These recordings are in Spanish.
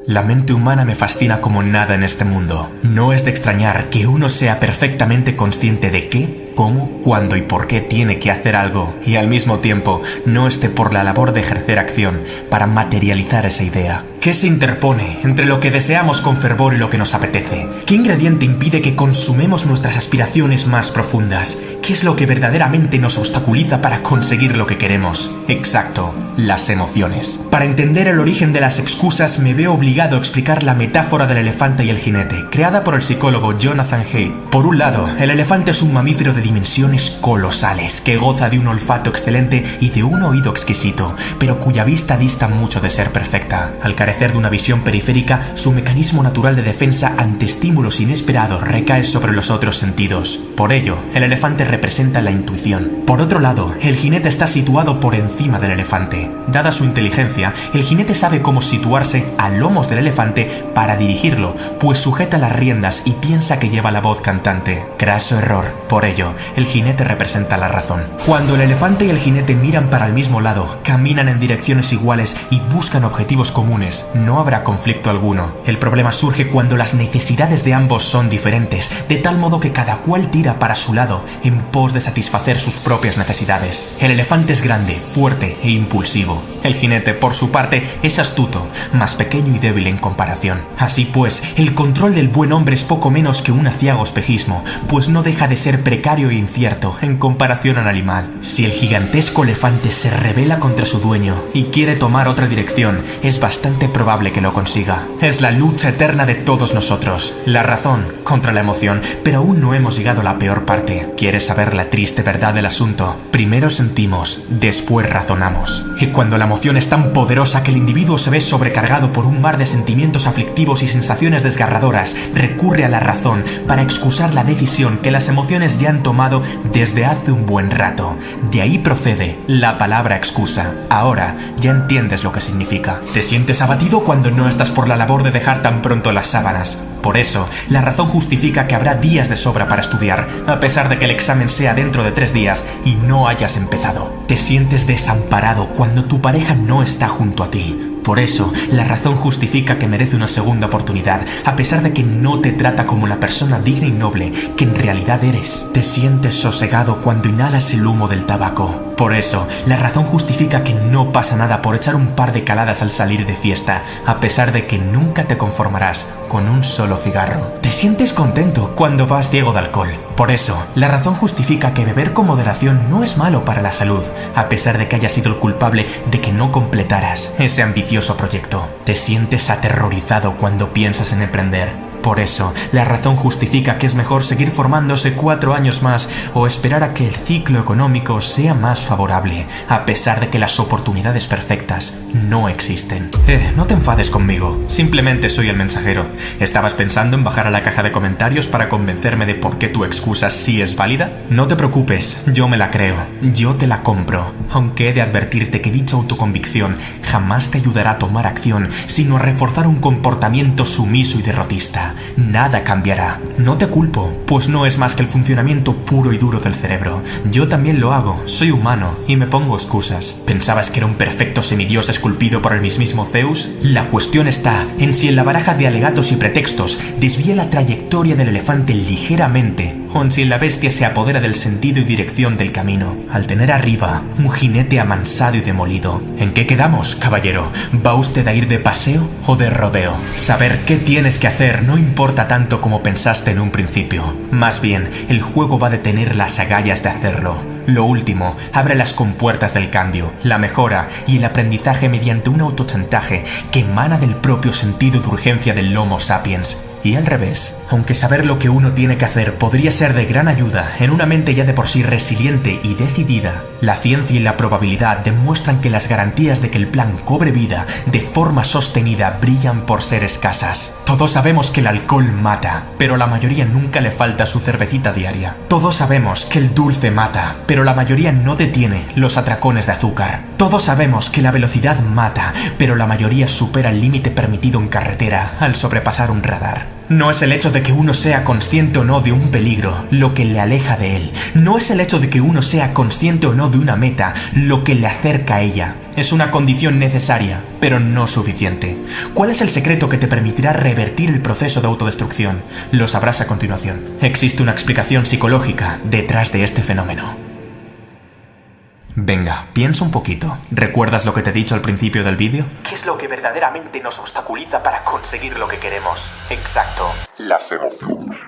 La mente humana me fascina como nada en este mundo. No es de extrañar que uno sea perfectamente consciente de qué, cómo, cuándo y por qué tiene que hacer algo, y al mismo tiempo no esté por la labor de ejercer acción para materializar esa idea. ¿Qué se interpone entre lo que deseamos con fervor y lo que nos apetece? ¿Qué ingrediente impide que consumemos nuestras aspiraciones más profundas? ¿Qué es lo que verdaderamente nos obstaculiza para conseguir lo que queremos? Exacto, las emociones. Para entender el origen de las excusas me veo obligado a explicar la metáfora del elefante y el jinete, creada por el psicólogo Jonathan Haidt. Por un lado, el elefante es un mamífero de dimensiones colosales, que goza de un olfato excelente y de un oído exquisito, pero cuya vista dista mucho de ser perfecta. Al carecer de una visión periférica, su mecanismo natural de defensa ante estímulos inesperados recae sobre los otros sentidos. Por ello, el elefante representa la intuición. Por otro lado, el jinete está situado por encima del elefante. Dada su inteligencia, el jinete sabe cómo situarse a lomos del elefante para dirigirlo, pues sujeta las riendas y piensa que lleva la voz cantante. Craso error. Por ello, el jinete representa la razón. Cuando el elefante y el jinete miran para el mismo lado, caminan en direcciones iguales y buscan objetivos comunes, no habrá conflicto alguno. El problema surge cuando las necesidades de ambos son diferentes, de tal modo que cada cual tira para su lado en pos de satisfacer sus propias necesidades. El elefante es grande, fuerte e impulsivo. El jinete, por su parte, es astuto, más pequeño y débil en comparación. Así pues, el control del buen hombre es poco menos que un aciago espejismo, pues no deja de ser precario e incierto en comparación al animal. Si el gigantesco elefante se rebela contra su dueño y quiere tomar otra dirección, es bastante probable que lo consiga. Es la lucha eterna de todos nosotros, la razón contra la emoción, pero aún no hemos llegado a la peor parte. ¿Quieres saber la triste verdad del asunto? Primero sentimos, después razonamos. Y cuando la emoción es tan poderosa que el individuo se ve sobrecargado por un mar de sentimientos aflictivos y sensaciones desgarradoras, recurre a la razón para excusar la decisión que las emociones ya han tomado desde hace un buen rato. De ahí procede la palabra excusa. Ahora ya entiendes lo que significa. Te sientes abatido cuando no estás por la labor de dejar tan pronto las sábanas. Por eso, la razón justifica que habrá días de sobra para estudiar, a pesar de que el examen sea dentro de 3 días y no hayas empezado. Te sientes desamparado cuando tu pareja no está junto a ti. Por eso, la razón justifica que merece una segunda oportunidad, a pesar de que no te trata como la persona digna y noble que en realidad eres. Te sientes sosegado cuando inhalas el humo del tabaco. Por eso, la razón justifica que no pasa nada por echar un par de caladas al salir de fiesta, a pesar de que nunca te conformarás con un solo cigarro. Te sientes contento cuando vas ciego de alcohol. Por eso, la razón justifica que beber con moderación no es malo para la salud, a pesar de que hayas sido el culpable de que no completaras ese ambicioso proyecto. Te sientes aterrorizado cuando piensas en emprender. Por eso, la razón justifica que es mejor seguir formándose 4 años más o esperar a que el ciclo económico sea más favorable, a pesar de que las oportunidades perfectas no existen. No te enfades conmigo, simplemente soy el mensajero. ¿Estabas pensando en bajar a la caja de comentarios para convencerme de por qué tu excusa sí es válida? No te preocupes, yo me la creo, yo te la compro, aunque he de advertirte que dicha autoconvicción jamás te ayudará a tomar acción, sino a reforzar un comportamiento sumiso y derrotista. Nada cambiará. No te culpo, pues no es más que el funcionamiento puro y duro del cerebro. Yo también lo hago, soy humano y me pongo excusas. ¿Pensabas que era un perfecto semidios esculpido por el mismísimo Zeus? La cuestión está en si en la baraja de alegatos y pretextos desvía la trayectoria del elefante ligeramente, o en si la bestia se apodera del sentido y dirección del camino, al tener arriba un jinete amansado y demolido. ¿En qué quedamos, caballero? ¿Va usted a ir de paseo o de rodeo? Saber qué tienes que hacer no importa tanto como pensaste en un principio. Más bien, el juego va a tener las agallas de hacerlo. Lo último abre las compuertas del cambio, la mejora y el aprendizaje mediante un autochantaje que emana del propio sentido de urgencia del Homo sapiens. Y al revés, aunque saber lo que uno tiene que hacer podría ser de gran ayuda en una mente ya de por sí resiliente y decidida, la ciencia y la probabilidad demuestran que las garantías de que el plan cobre vida de forma sostenida brillan por ser escasas. Todos sabemos que el alcohol mata, pero la mayoría nunca le falta su cervecita diaria. Todos sabemos que el dulce mata, pero la mayoría no detiene los atracones de azúcar. Todos sabemos que la velocidad mata, pero la mayoría supera el límite permitido en carretera al sobrepasar un radar. No es el hecho de que uno sea consciente o no de un peligro lo que le aleja de él. No es el hecho de que uno sea consciente o no de una meta lo que le acerca a ella. Es una condición necesaria, pero no suficiente. ¿Cuál es el secreto que te permitirá revertir el proceso de autodestrucción? Lo sabrás a continuación. Existe una explicación psicológica detrás de este fenómeno. Venga, piensa un poquito. ¿Recuerdas lo que te he dicho al principio del vídeo? ¿Qué es lo que verdaderamente nos obstaculiza para conseguir lo que queremos? Exacto. Las emociones.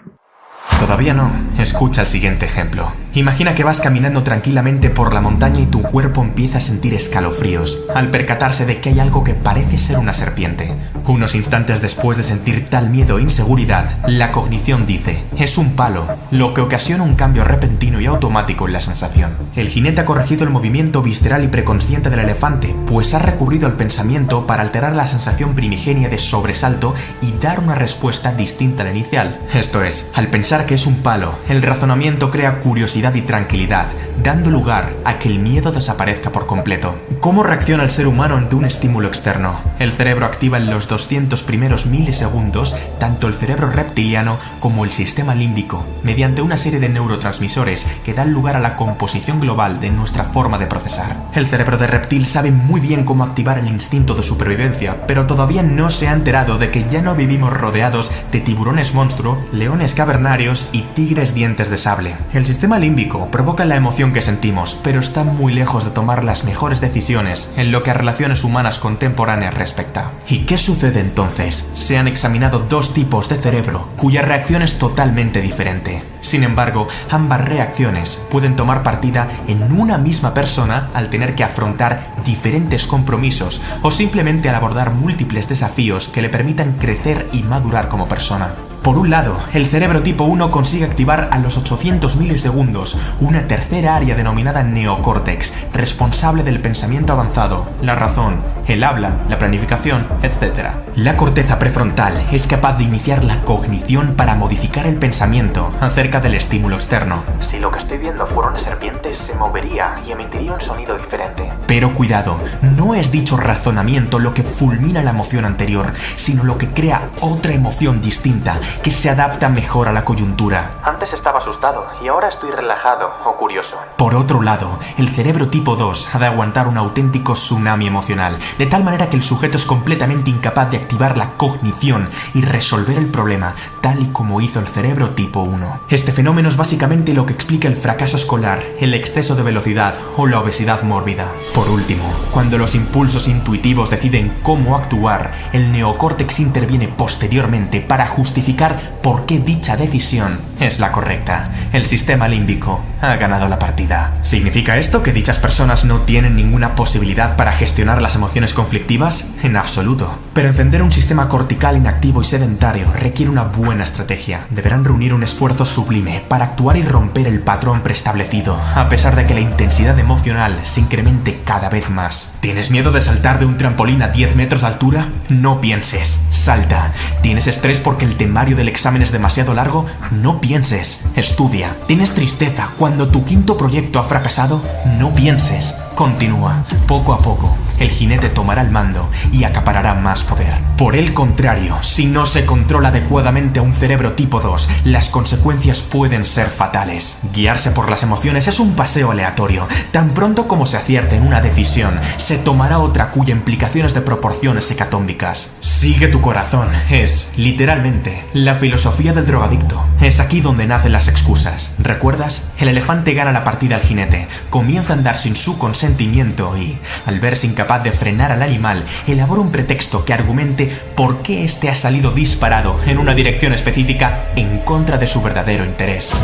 Todavía no. Escucha el siguiente ejemplo. Imagina que vas caminando tranquilamente por la montaña y tu cuerpo empieza a sentir escalofríos al percatarse de que hay algo que parece ser una serpiente. Unos instantes después de sentir tal miedo e inseguridad, la cognición dice: es un palo, lo que ocasiona un cambio repentino y automático en la sensación. El jinete ha corregido el movimiento visceral y preconsciente del elefante, pues ha recurrido al pensamiento para alterar la sensación primigenia de sobresalto y dar una respuesta distinta a la inicial. Esto es, al pensar que es un palo, el razonamiento crea curiosidad y tranquilidad, dando lugar a que el miedo desaparezca por completo. ¿Cómo reacciona el ser humano ante un estímulo externo? El cerebro activa en los 200 primeros milisegundos tanto el cerebro reptiliano como el sistema límbico, mediante una serie de neurotransmisores que dan lugar a la composición global de nuestra forma de procesar. El cerebro de reptil sabe muy bien cómo activar el instinto de supervivencia, pero todavía no se ha enterado de que ya no vivimos rodeados de tiburones monstruo, leones cavernarios y tigres dientes de sable. El sistema límbico provoca la emoción que sentimos, pero está muy lejos de tomar las mejores decisiones en lo que a relaciones humanas contemporáneas respecta. ¿Y qué sucede entonces? Se han examinado dos tipos de cerebro cuya reacción es totalmente diferente. Sin embargo, ambas reacciones pueden tomar partida en una misma persona al tener que afrontar diferentes compromisos o simplemente al abordar múltiples desafíos que le permitan crecer y madurar como persona. Por un lado, el cerebro tipo 1 consigue activar a los 800 milisegundos una tercera área denominada neocórtex, responsable del pensamiento avanzado, la razón, el habla, la planificación, etc. La corteza prefrontal es capaz de iniciar la cognición para modificar el pensamiento acerca del estímulo externo. Si lo que estoy viendo fuera una serpiente, se movería y emitiría un sonido diferente. Pero cuidado, no es dicho razonamiento lo que fulmina la emoción anterior, sino lo que crea otra emoción distinta, que se adapta mejor a la coyuntura. Antes estaba asustado y ahora estoy relajado o curioso. Por otro lado, el cerebro tipo 2 ha de aguantar un auténtico tsunami emocional, de tal manera que el sujeto es completamente incapaz de activar la cognición y resolver el problema, tal y como hizo el cerebro tipo 1. Este fenómeno es básicamente lo que explica el fracaso escolar, el exceso de velocidad o la obesidad mórbida. Por último, cuando los impulsos intuitivos deciden cómo actuar, el neocórtex interviene posteriormente para justificar por qué dicha decisión es la correcta. El sistema límbico ha ganado la partida. ¿Significa esto que dichas personas no tienen ninguna posibilidad para gestionar las emociones conflictivas? En absoluto. Pero encender un sistema cortical inactivo y sedentario requiere una buena estrategia. Deberán reunir un esfuerzo sublime para actuar y romper el patrón preestablecido, a pesar de que la intensidad emocional se incremente cada vez más. ¿Tienes miedo de saltar de un trampolín a 10 metros de altura? No pienses, salta. ¿Tienes estrés porque el temario del examen es demasiado largo? No pienses, estudia. ¿Tienes tristeza cuando tu quinto proyecto ha fracasado? No pienses, continúa. Poco a poco, el jinete tomará el mando y acaparará más poder. Por el contrario, si no se controla adecuadamente a un cerebro tipo 2, las consecuencias pueden ser fatales. Guiarse por las emociones es un paseo aleatorio. Tan pronto como se acierte en una decisión, se tomará otra cuya implicación es de proporciones hecatómbicas. Sigue tu corazón es, literalmente, la filosofía del drogadicto. Es aquí donde nacen las excusas. ¿Recuerdas? El elefante gana la partida al jinete, comienza a andar sin su consentimiento y, al verse incapaz de frenar al animal, elabora un pretexto que argumente por qué éste ha salido disparado en una dirección específica en contra de su verdadero interés.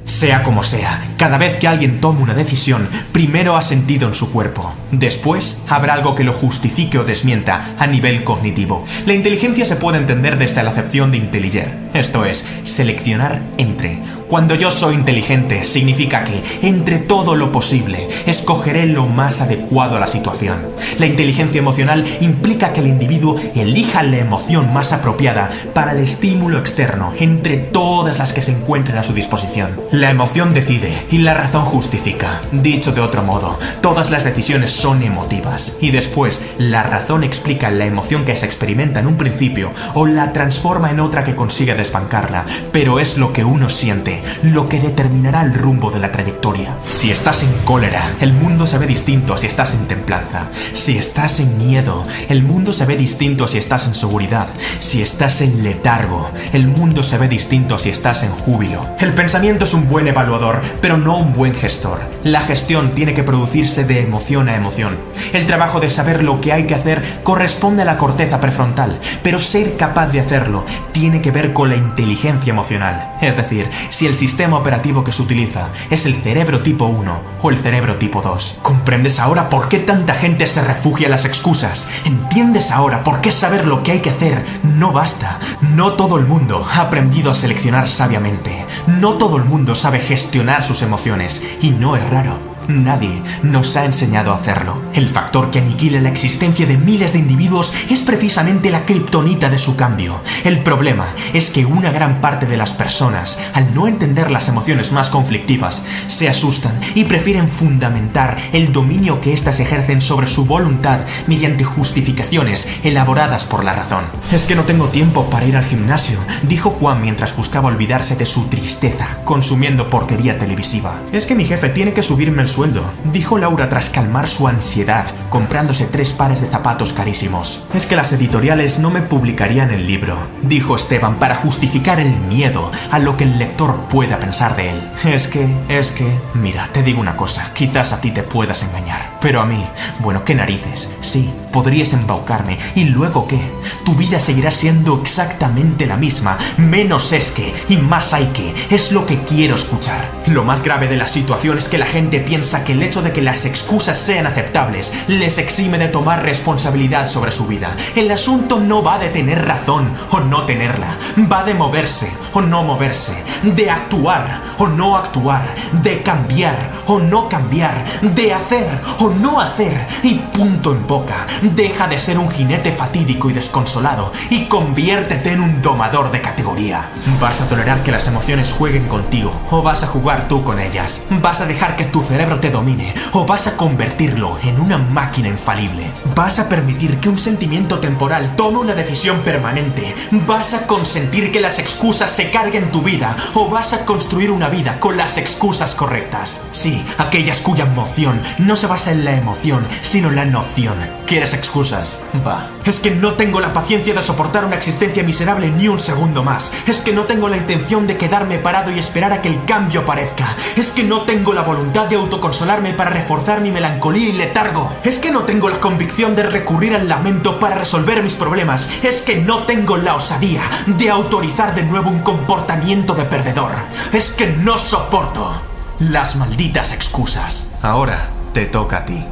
Sea como sea, cada vez que alguien tome una decisión, primero ha sentido en su cuerpo. Después, habrá algo que lo justifique o desmienta a nivel cognitivo. La inteligencia se puede entender desde la acepción de intelliger, esto es, seleccionar entre. Cuando yo soy inteligente, significa que, entre todo lo posible, escogeré lo más adecuado a la situación. La inteligencia emocional implica que el individuo elija la emoción más apropiada para el estímulo externo, entre todas las que se encuentren a su disposición. La emoción decide y la razón justifica. Dicho de otro modo, todas las decisiones son emotivas y después la razón explica la emoción que se experimenta en un principio o la transforma en otra que consigue desbancarla, pero es lo que uno siente lo que determinará el rumbo de la trayectoria. Si estás en cólera, el mundo se ve distinto a si estás en templanza. Si estás en miedo, el mundo se ve distinto a si estás en seguridad. Si estás en letargo, el mundo se ve distinto a si estás en júbilo. El pensamiento es un buen evaluador, pero no un buen gestor. La gestión tiene que producirse de emoción a emoción. El trabajo de saber lo que hay que hacer corresponde a la corteza prefrontal, pero ser capaz de hacerlo tiene que ver con la inteligencia emocional. Es decir, si el sistema operativo que se utiliza es el cerebro tipo 1 o el cerebro tipo 2. ¿Comprendes ahora por qué tanta gente se refugia en las excusas? ¿Entiendes ahora por qué saber lo que hay que hacer no basta? No todo el mundo ha aprendido a seleccionar sabiamente. No todo el mundo sabe gestionar sus emociones y no es raro. Nadie nos ha enseñado a hacerlo. El factor que aniquila la existencia de miles de individuos es precisamente la kriptonita de su cambio. El problema es que una gran parte de las personas, al no entender las emociones más conflictivas, se asustan y prefieren fundamentar el dominio que éstas ejercen sobre su voluntad mediante justificaciones elaboradas por la razón. Es que no tengo tiempo para ir al gimnasio, dijo Juan mientras buscaba olvidarse de su tristeza, consumiendo porquería televisiva. Es que mi jefe tiene que subirme el sueldo, dijo Laura tras calmar su ansiedad, comprándose 3 pares de zapatos carísimos. Es que las editoriales no me publicarían el libro, dijo Esteban para justificar el miedo a lo que el lector pueda pensar de él. Es que, mira, te digo una cosa, quizás a ti te puedas engañar, pero a mí, bueno, qué narices, sí, podrías embaucarme, ¿y luego qué? Tu vida seguirá siendo exactamente la misma, menos es que, y más hay que, es lo que quiero escuchar. Lo más grave de la situación es que la gente piensa que el hecho de que las excusas sean aceptables les exime de tomar responsabilidad sobre su vida. El asunto no va de tener razón o no tenerla, va de moverse o no moverse, de actuar o no actuar, de cambiar o no cambiar, de hacer o no hacer, y punto en boca. Deja de ser un jinete fatídico y desconsolado y conviértete en un domador de categoría. ¿Vas a tolerar que las emociones jueguen contigo o vas a jugar tú con ellas? ¿Vas a dejar que tu cerebro te domine o vas a convertirlo en una máquina infalible? ¿Vas a permitir que un sentimiento temporal tome una decisión permanente? ¿Vas a consentir que las excusas se carguen tu vida o vas a construir una vida con las excusas correctas? Sí, aquellas cuya emoción no se basa en la emoción, sino en la noción. ¿Quieres excusas? Va. Es que no tengo la paciencia de soportar una existencia miserable ni un segundo más. Es que no tengo la intención de quedarme parado y esperar a que el cambio aparezca. Es que no tengo la voluntad de autoconsolarme para reforzar mi melancolía y letargo. Es que no tengo la convicción de recurrir al lamento para resolver mis problemas. Es que no tengo la osadía de autorizar de nuevo un comportamiento de perdedor. Es que no soporto las malditas excusas. Ahora te toca a ti.